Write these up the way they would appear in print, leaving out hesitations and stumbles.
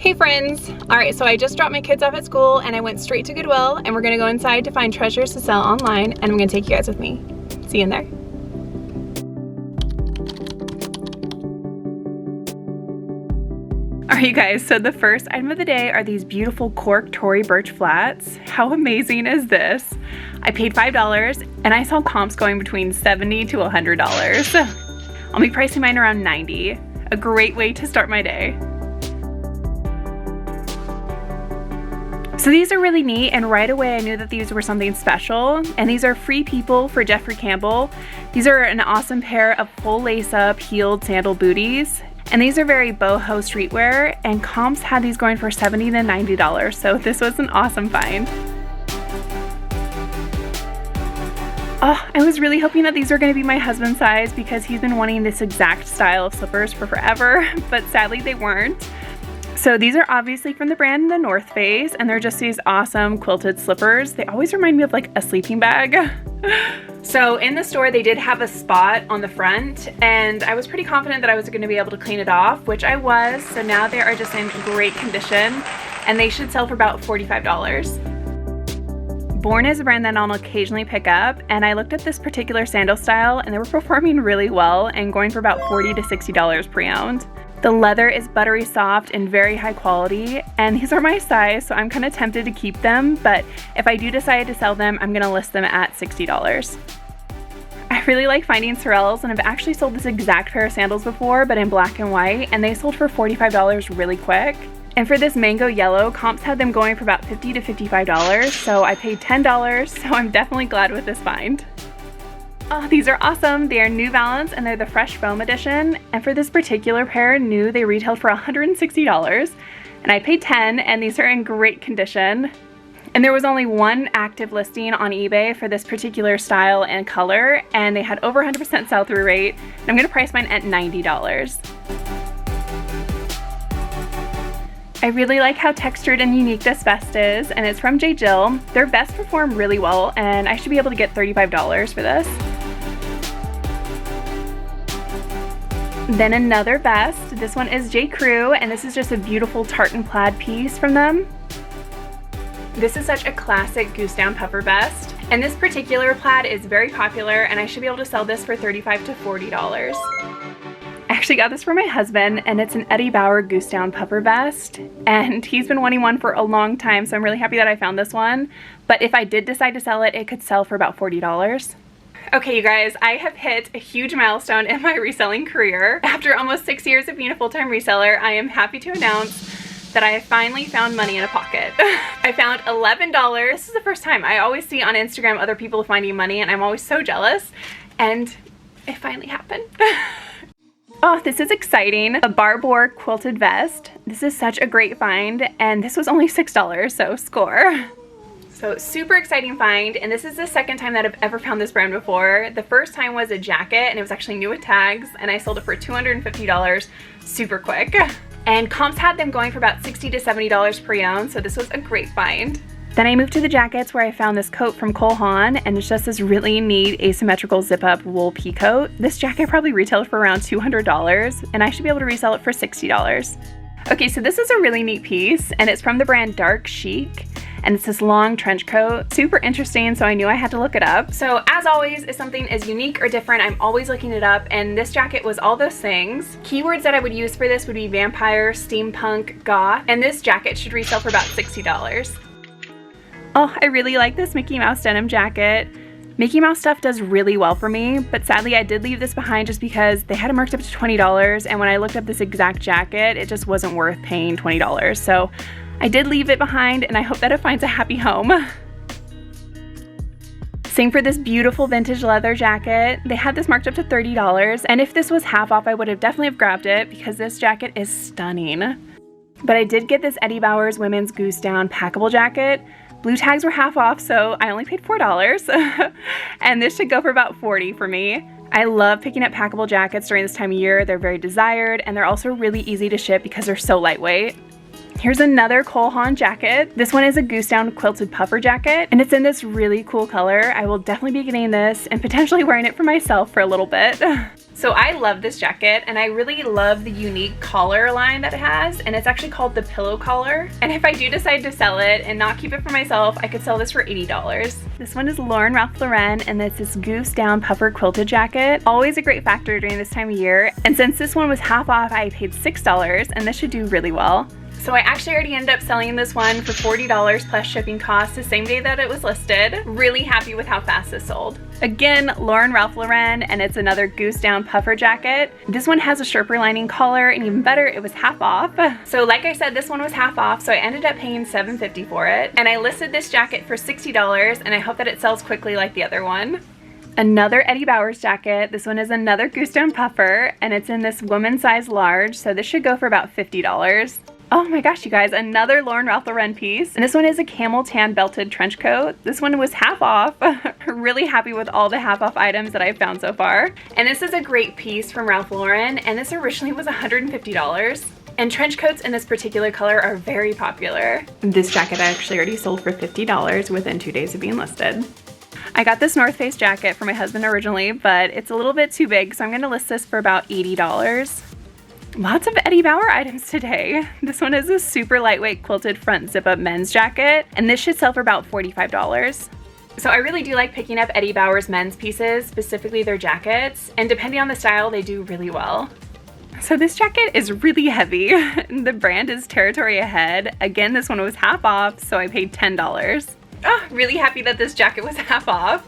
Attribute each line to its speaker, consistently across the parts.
Speaker 1: Hey friends! Alright, so I just dropped my kids off at school and I went straight to Goodwill and we're gonna go inside to find treasures to sell online and I'm gonna take you guys with me. See you in there. Alright you guys, so the first item of the day are these beautiful cork Tory Burch flats. How amazing is this? I paid $5 and I saw comps going between $70 to $100. I'll be pricing mine around $90. A great way to start my day. So these are really neat, and right away I knew that these were something special, and these are Free People for Jeffrey Campbell. These are an awesome pair of full lace-up heeled sandal booties, and these are very boho streetwear, and comps had these going for $70 to $90, so this was an awesome find. Oh, I was really hoping that these were going to be my husband's size because he's been wanting this exact style of slippers for forever, but sadly they weren't. So these are obviously from the brand The North Face, and they're just these awesome quilted slippers. They always remind me of like a sleeping bag. So in the store they did have a spot on the front, and I was pretty confident that I was going to be able to clean it off, which I was. So now they are just in great condition, and they should sell for about $45. Born is a brand that I'll occasionally pick up, and I looked at this particular sandal style and they were performing really well and going for about $40 to $60 pre-owned. The leather is buttery soft and very high quality, and these are my size, so I'm kind of tempted to keep them, but if I do decide to sell them, I'm going to list them at $60. I really like finding Sorels, and I've actually sold this exact pair of sandals before, but in black and white, and they sold for $45 really quick. And for this mango yellow, comps had them going for about $50 to $55, so I paid $10, so I'm definitely glad with this find. Oh, these are awesome. They are New Balance and they're the Fresh Foam edition. And for this particular pair, new, they retailed for $160 and I paid $10, and these are in great condition. And there was only one active listing on eBay for this particular style and color, and they had over 100% sell-through rate. And I'm gonna price mine at $90. I really like how textured and unique this vest is, and it's from J. Jill. Their vests perform really well, and I should be able to get $35 for this. Then another vest. This one is J. Crew, and this is just a beautiful tartan plaid piece from them. This is such a classic goose down puffer vest, and this particular plaid is very popular, and I should be able to sell this for $35 to $40. I actually got this for my husband, and it's an Eddie Bauer goose down puffer vest, and he's been wanting one for a long time, so I'm really happy that I found this one. But if I did decide to sell it, it could sell for about $40. Okay, you guys, I have hit a huge milestone in my reselling career. After almost 6 years of being a full-time reseller, I am happy to announce that I have finally found money in a pocket. I found $11. This is the first time. I always see on Instagram other people finding money, and I'm always so jealous, and it finally happened. Oh, this is exciting. A Barbour quilted vest. This is such a great find, and this was only $6, so score. So super exciting find, and this is the second time that I've ever found this brand before. The first time was a jacket, and it was actually new with tags, and I sold it for $250 super quick. And comps had them going for about $60 to $70 pre-owned, so this was a great find. Then I moved to the jackets, where I found this coat from Cole Haan, and it's just this really neat asymmetrical zip-up wool pea coat. This jacket probably retailed for around $200, and I should be able to resell it for $60. Okay, so this is a really neat piece, and it's from the brand Dark Chic, and it's this long trench coat. Super interesting, so I knew I had to look it up. So as always, if something is unique or different, I'm always looking it up, and this jacket was all those things. Keywords that I would use for this would be vampire, steampunk, goth, and this jacket should resell for about $60. Oh, I really like this Mickey Mouse denim jacket. Mickey Mouse stuff does really well for me, but sadly I did leave this behind just because they had it marked up to $20, and when I looked up this exact jacket, it just wasn't worth paying $20. So I did leave it behind, and I hope that it finds a happy home. Same for this beautiful vintage leather jacket. They had this marked up to $30, and if this was half off, I would have definitely grabbed it because this jacket is stunning. But I did get this Eddie Bauer's women's goose down packable jacket. Blue tags were half off, so I only paid $4, and this should go for about $40 for me. I love picking up packable jackets during this time of year. They're very desired, and they're also really easy to ship because they're so lightweight. Here's another Cole Haan jacket. This one is a goose down quilted puffer jacket, and it's in this really cool color. I will definitely be getting this and potentially wearing it for myself for a little bit. So I love this jacket, and I really love the unique collar line that it has, and it's actually called the pillow collar. And if I do decide to sell it and not keep it for myself, I could sell this for $80. This one is Lauren Ralph Lauren, and it's this goose down puffer quilted jacket. Always a great factor during this time of year. And since this one was half off, I paid $6, and this should do really well. So I actually already ended up selling this one for $40 plus shipping costs the same day that it was listed. Really happy with how fast this sold. Again, Lauren Ralph Lauren, and it's another goose down puffer jacket. This one has a Sherpa lining collar, and even better, it was half off. So like I said, this one was half off, so I ended up paying $7.50 for it. And I listed this jacket for $60, and I hope that it sells quickly like the other one. Another Eddie Bauer's jacket. This one is another goose down puffer, and it's in this woman size large, so this should go for about $50. Oh my gosh, you guys, another Lauren Ralph Lauren piece. And this one is a camel tan belted trench coat. This one was half off. Really happy with all the half off items that I've found so far. And this is a great piece from Ralph Lauren, and this originally was $150. And trench coats in this particular color are very popular. This jacket I actually already sold for $50 within 2 days of being listed. I got this North Face jacket for my husband originally, but it's a little bit too big, so I'm gonna list this for about $80. Lots of Eddie Bauer items today. This one is a super lightweight quilted front zip-up men's jacket, and this should sell for about $45. So I really do like picking up Eddie Bauer's men's pieces, specifically their jackets, and depending on the style, they do really well. So this jacket is really heavy. The brand is Territory Ahead. Again, this one was half off, so I paid $10. Oh, really happy that this jacket was half off.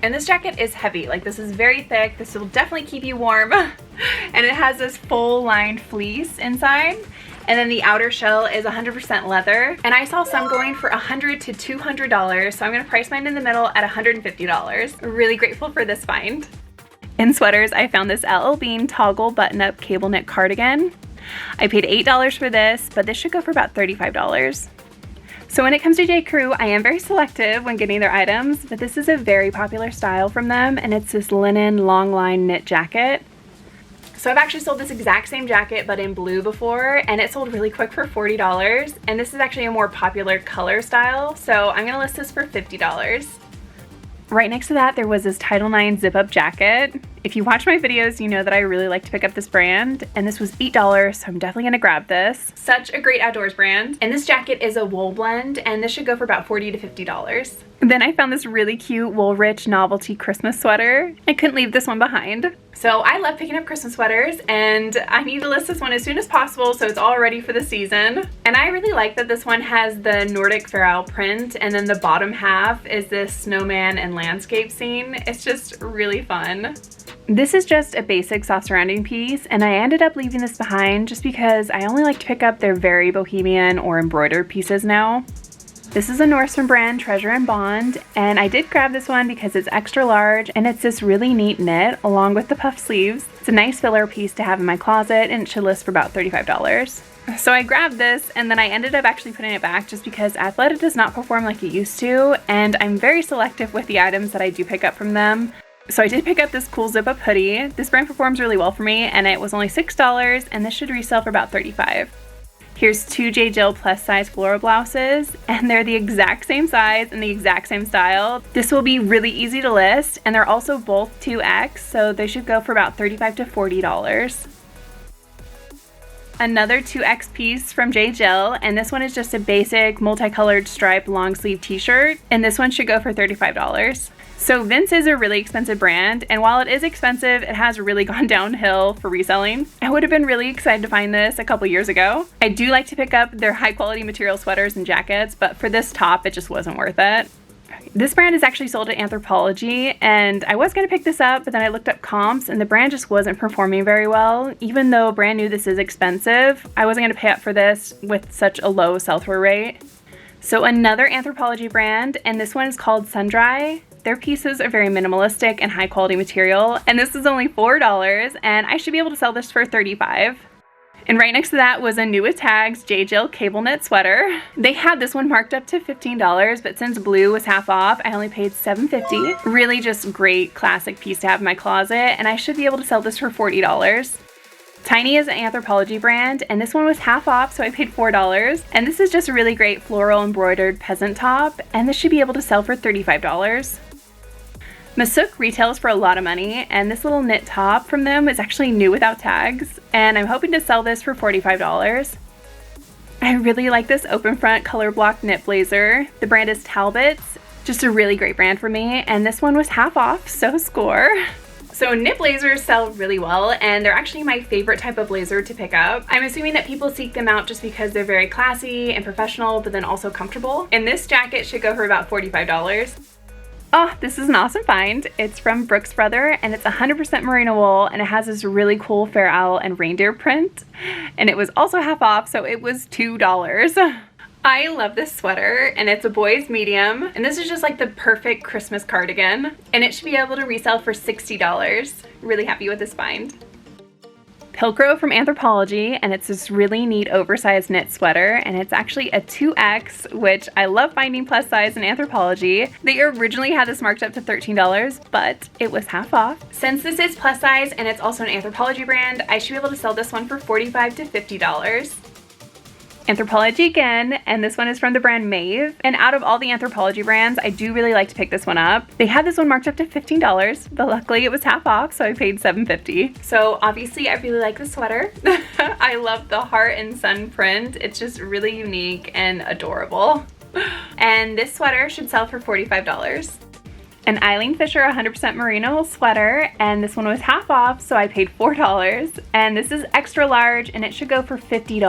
Speaker 1: And this jacket is heavy. Like, this is very thick. This will definitely keep you warm. And it has this full lined fleece inside. And then the outer shell is 100% leather. And I saw some going for $100 to $200. So I'm gonna price mine in the middle at $150. Really grateful for this find. In sweaters, I found this LL Bean toggle button-up cable knit cardigan. I paid $8 for this, but this should go for about $35. So when it comes to J. Crew, I am very selective when getting their items, but this is a very popular style from them, and it's this linen long line knit jacket. So I've actually sold this exact same jacket but in blue before, and it sold really quick for $40, and this is actually a more popular color style, so I'm gonna list this for $50. Right next to that, there was this Title IX zip-up jacket. If you watch my videos, you know that I really like to pick up this brand, and this was $8, so I'm definitely gonna grab this. Such a great outdoors brand. And this jacket is a wool blend, and this should go for about $40 to $50. Then I found this really cute Woolrich novelty Christmas sweater. I couldn't leave this one behind. So I love picking up Christmas sweaters, and I need to list this one as soon as possible so it's all ready for the season. And I really like that this one has the Nordic Fair Isle print, and then the bottom half is this snowman and landscape scene. It's just really fun. This is just a basic soft surrounding piece, and I ended up leaving this behind just because I only like to pick up their very bohemian or embroidered pieces now. This is a Nordstrom brand, Treasure and Bond, and I did grab this one because it's extra large and it's this really neat knit along with the puff sleeves. It's a nice filler piece to have in my closet, and it should list for about $35. So I grabbed this, and then I ended up actually putting it back just because Athleta does not perform like it used to, and I'm very selective with the items that I do pick up from them. So I did pick up this cool zip-up hoodie. This brand performs really well for me, and it was only $6, and this should resell for about $35. Here's two J. Jill plus size floral blouses, and they're the exact same size and the exact same style. This will be really easy to list, and they're also both 2X, so they should go for about $35 to $40. Another 2X piece from J. Jill, and this one is just a basic multicolored striped long sleeve t-shirt, and this one should go for $35. So Vince is a really expensive brand, and while it is expensive, it has really gone downhill for reselling. I would have been really excited to find this a couple years ago. I do like to pick up their high quality material sweaters and jackets, but for this top, it just wasn't worth it. This brand is actually sold at Anthropologie, and I was going to pick this up, but then I looked up comps, and the brand just wasn't performing very well. Even though brand new this is expensive, I wasn't going to pay up for this with such a low sell-through rate. So another Anthropologie brand, and this one is called Sundry. Their pieces are very minimalistic and high quality material, and this is only $4, and I should be able to sell this for $35. And right next to that was a new with tags J. Jill cable knit sweater. They had this one marked up to $15, but since blue was half off, I only paid $7.50. Really just great classic piece to have in my closet, and I should be able to sell this for $40. Tiny is an Anthropologie brand, and this one was half off, so I paid $4. And this is just a really great floral embroidered peasant top, and this should be able to sell for $35. Masuk retails for a lot of money, and this little knit top from them is actually new without tags, and I'm hoping to sell this for $45. I really like this open front color block knit blazer. The brand is Talbot's, just a really great brand for me, and this one was half off, so score. So knit blazers sell really well, and they're actually my favorite type of blazer to pick up. I'm assuming that people seek them out just because they're very classy and professional, but then also comfortable. And this jacket should go for about $45. Oh, this is an awesome find. It's from Brooks Brother, and it's 100% merino wool, and it has this really cool fair owl and reindeer print. And it was also half off, so it was $2. I love this sweater, and it's a boy's medium, and this is just like the perfect Christmas cardigan, and it should be able to resell for $60. Really happy with this find. Pilcrow from Anthropologie, and it's this really neat oversized knit sweater, and it's actually a 2X, which I love finding plus size in Anthropologie. They originally had this marked up to $13, but it was half off. Since this is plus size and it's also an Anthropologie brand, I should be able to sell this one for $45 to $50. Anthropologie again, and this one is from the brand Maeve. And out of all the Anthropologie brands, I do really like to pick this one up. They had this one marked up to $15, but luckily it was half off, so I paid $7.50. So obviously I really like the sweater. I love the heart and sun print. It's just really unique and adorable. And this sweater should sell for $45. An Eileen Fisher 100% merino sweater, and this one was half off, so I paid $4. And this is extra large, and it should go for $50.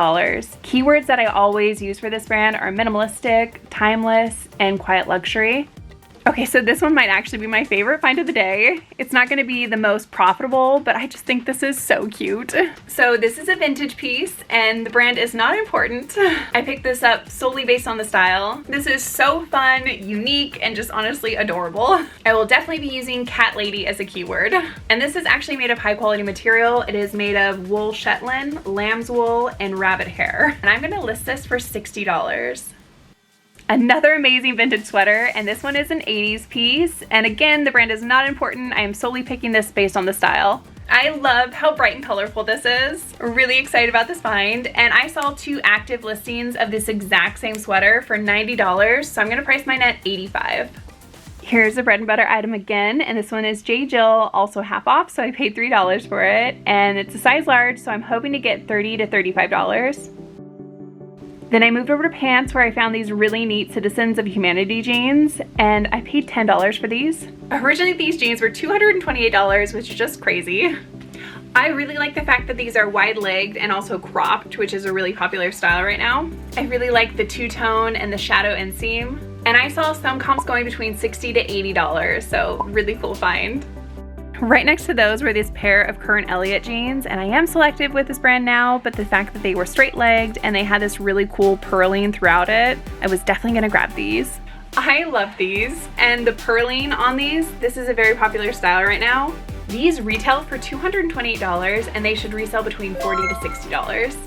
Speaker 1: Keywords that I always use for this brand are minimalistic, timeless, and quiet luxury. Okay, so this one might actually be my favorite find of the day. It's not gonna be the most profitable, but I just think this is so cute. So this is a vintage piece, and the brand is not important. I picked this up solely based on the style. This is so fun, unique, and just honestly adorable. I will definitely be using cat lady as a keyword. And this is actually made of high quality material. It is made of wool Shetland, lamb's wool, and rabbit hair. And I'm gonna list this for $60. Another amazing vintage sweater, and this one is an 80s piece, and again, the brand is not important. I am solely picking this based on the style. I love how bright and colorful this is. Really excited about this find, and I saw 2 active listings of this exact same sweater for $90, so I'm gonna price mine at $85. Here's a bread and butter item again, and this one is J. Jill, also half off, so I paid $3 for it, and it's a size large, so I'm hoping to get $30 to $35. Then I moved over to pants, where I found these really neat Citizens of Humanity jeans, and I paid $10 for these. Originally these jeans were $228, which is just crazy. I really like the fact that these are wide-legged and also cropped, which is a really popular style right now. I really like the two-tone and the shadow inseam, and I saw some comps going between $60 to $80, so really cool find. Right next to those were this pair of Current Elliott jeans, and I am selective with this brand now, but the fact that they were straight-legged and they had this really cool purling throughout it, I was definitely gonna grab these. I love these, and the purling on these, this is a very popular style right now. These retail for $228, and they should resell between $40 to $60.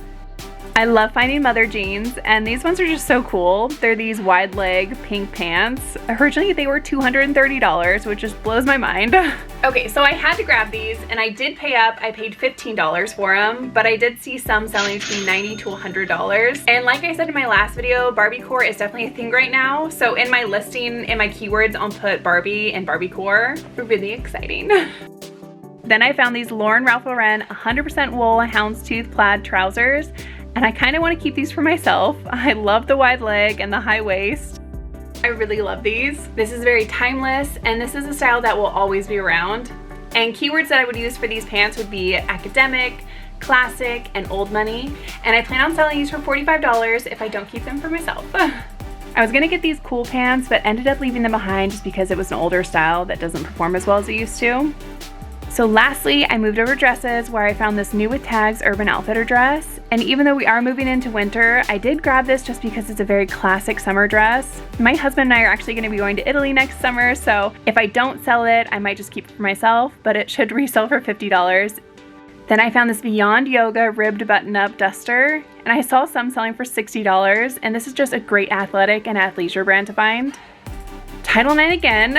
Speaker 1: I love finding mother jeans, and these ones are just so cool. They're these wide leg pink pants. Originally they were $230, which just blows my mind. Okay, so I had to grab these, and I did pay up. I paid $15 for them, but I did see some selling between $90 to $100. And like I said in my last video, Barbiecore is definitely a thing right now. So in my listing, in my keywords, I'll put Barbie and Barbiecore. Really exciting. Then I found these Lauren Ralph Lauren 100% wool houndstooth plaid trousers, and I kind of want to keep these for myself. I love the wide leg and the high waist. I really love these. This is very timeless, and this is a style that will always be around. And keywords that I would use for these pants would be academic, classic, and old money. And I plan on selling these for $45 if I don't keep them for myself. I was gonna get these cool pants, but ended up leaving them behind just because it was an older style that doesn't perform as well as it used to. So lastly, I moved over to dresses, where I found this New With Tags Urban Outfitter dress. And even though we are moving into winter, I did grab this just because it's a very classic summer dress. My husband and I are actually gonna be going to Italy next summer, so if I don't sell it, I might just keep it for myself, but it should resell for $50. Then I found this Beyond Yoga ribbed button-up duster, and I saw some selling for $60, and this is just a great athletic and athleisure brand to find. Title IX again,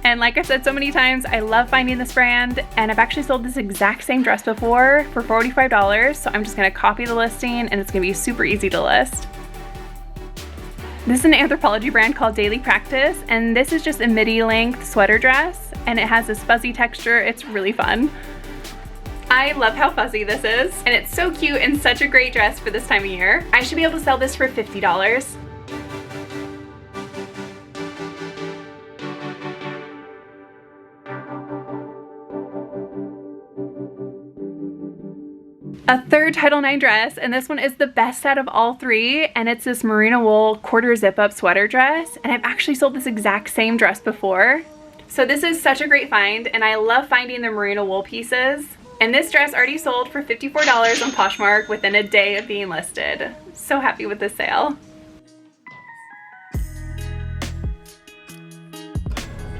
Speaker 1: and like I've said so many times, I love finding this brand, and I've actually sold this exact same dress before for $45, so I'm just gonna copy the listing and it's gonna be super easy to list. This is an Anthropologie brand called Daily Practice, and this is just a midi length sweater dress, and it has this fuzzy texture. It's really fun. I love how fuzzy this is, and it's so cute and such a great dress for this time of year. I should be able to sell this for $50. A third Title IX dress, and this one is the best out of all three, and it's this merino wool quarter zip up sweater dress, and I've actually sold this exact same dress before. So this is such a great find, and I love finding the merino wool pieces. And this dress already sold for $54 on Poshmark within a day of being listed. So happy with this sale.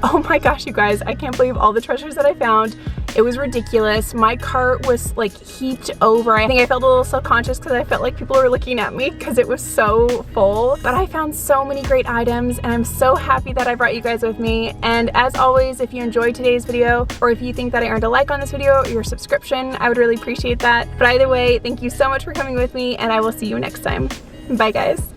Speaker 1: Oh my gosh, you guys, I can't believe all the treasures that I found. It was ridiculous. My cart was like heaped over. I think I felt a little self-conscious because I felt like people were looking at me because it was so full. But I found so many great items, and I'm so happy that I brought you guys with me. And as always, if you enjoyed today's video, or if you think that I earned a like on this video or your subscription, I would really appreciate that. But either way, thank you so much for coming with me, and I will see you next time. Bye guys.